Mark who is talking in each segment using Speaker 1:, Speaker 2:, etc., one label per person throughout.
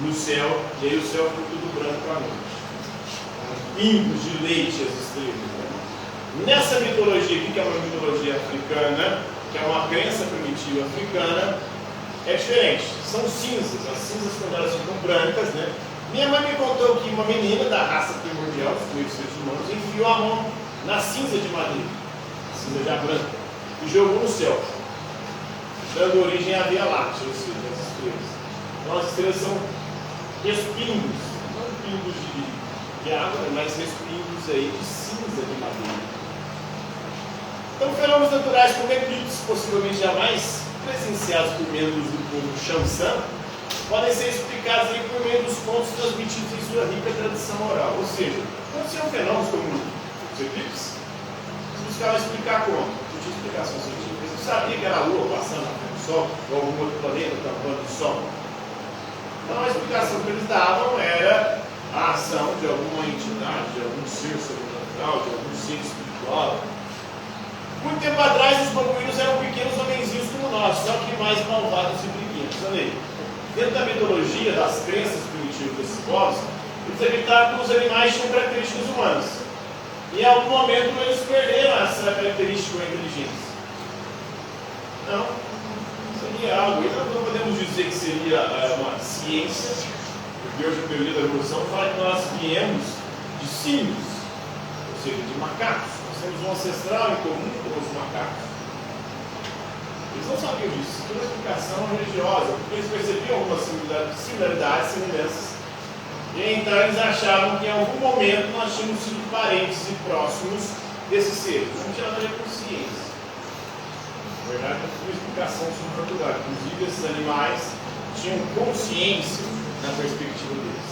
Speaker 1: no céu, e aí o céu ficou tudo branco à noite. Pingos de leite as estrelas. Nessa mitologia aqui, que é uma mitologia africana, que é uma crença primitiva africana, é diferente. São cinzas. As cinzas, quando elas ficam brancas, né? Minha mãe me contou que uma menina da raça primordial, dos primeiros seres humanos, enfiou a mão na cinza de madeira, cinza já branca, e jogou no céu, dando origem à Via Láctea, ou seja, as estrelas. Então as estrelas são respingos, não pingos de água, mas respingos aí de cinza de madeira. Então fenômenos naturais como eclipses, possivelmente jamais presenciados por membros do povo Xamsã, podem ser explicados aí por meio dos contos transmitidos em sua rica tradição oral. Ou seja, aconteciam fenômenos como os eclipses, se buscavam explicar como. Não tinha explicação científica. Você sabia que era a Lua passando na frente do Sol, ou algum outro planeta tampando o Sol. Então a explicação que eles davam era a ação de alguma entidade, de algum ser sobrenatural, de algum ser espiritual. Muito tempo atrás, os babuínos eram pequenos homenzinhos como nós, só que mais malvados e briguentos. Olha aí. Dentro da mitologia, das crenças primitivas desses povos, eles acreditavam que os animais tinham características humanas. E em algum momento eles perderam essa característica ou inteligência. Não, seria algo. Não podemos dizer que seria uma ciência, porque hoje a teoria da evolução fala que nós viemos de símios, ou seja, de macacos. Nós temos um ancestral em comum com os macacos. Eles não sabiam disso, toda explicação religiosa, porque eles percebiam algumas similaridades, semelhanças, e então eles achavam que em algum momento nós tínhamos sido parentes e próximos desses seres. Não tinha nada a ver com ciência. Na verdade, não tinha explicação sobrenatural. Inclusive, esses animais tinham consciência na perspectiva deles.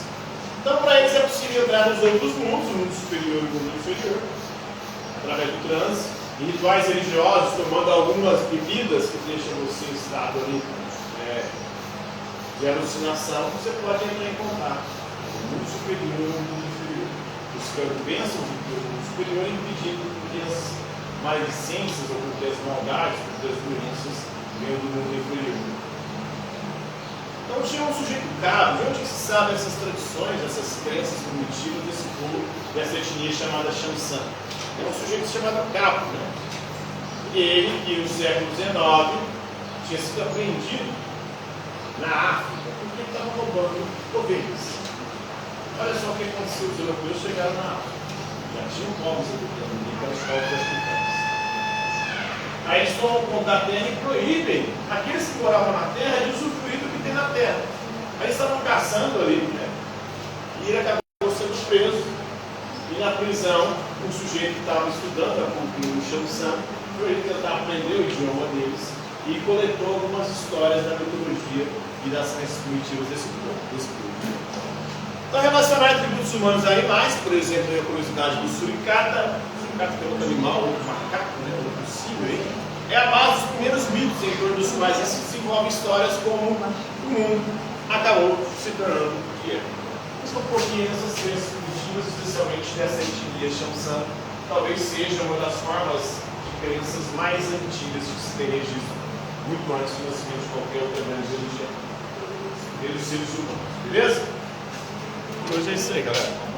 Speaker 1: Então, para eles é possível entrar nos outros mundos, o mundo superior e o mundo inferior, através do transe. Em rituais religiosos, tomando algumas bebidas que deixam você em estado ali, de alucinação, você pode entrar em contato com o mundo superior e o mundo inferior, buscando bênçãos do mundo superior e impedindo que as maledicências ou que as maldades, que as doenças venham do mundo inferior. Então tinha um sujeito cabo. De onde se sabe essas tradições, essas crenças primitivas desse povo, dessa etnia chamada Xamsã? É um sujeito chamado Capo, né? E ele, que no século XIX tinha sido apreendido na África, porque ele estava roubando ovelhas. Olha só o que aconteceu: os europeus chegaram na África, já tinham povos africanos, aquelas povos africanos. Aí eles tomam conta da terra e proíbem aqueles que moravam na terra de usufruir do que tem na terra. Aí eles estavam caçando ali, né? E ele acabou sendo preso. E na prisão, um sujeito que estava estudando a cultura do Xamsã foi ele tentar aprender o idioma deles e coletou algumas histórias da mitologia e das crenças primitivas desse povo. Então, relacionar atributos humanos a animais, por exemplo, a curiosidade do suricata que é outro animal, outro macaco, né, outro símio aí, é a base dos primeiros mitos em torno dos quais se desenvolvem histórias como o mundo acabou se tornando o que é. São um pouquinho essas crenças primitivas, especialmente dessa etnia Xamsã, talvez seja uma das formas de crenças mais antigas de se ter registro, muito antes do nascimento de qualquer outra grande religião, pelos seres humanos. Beleza? Por hoje é isso aí, galera.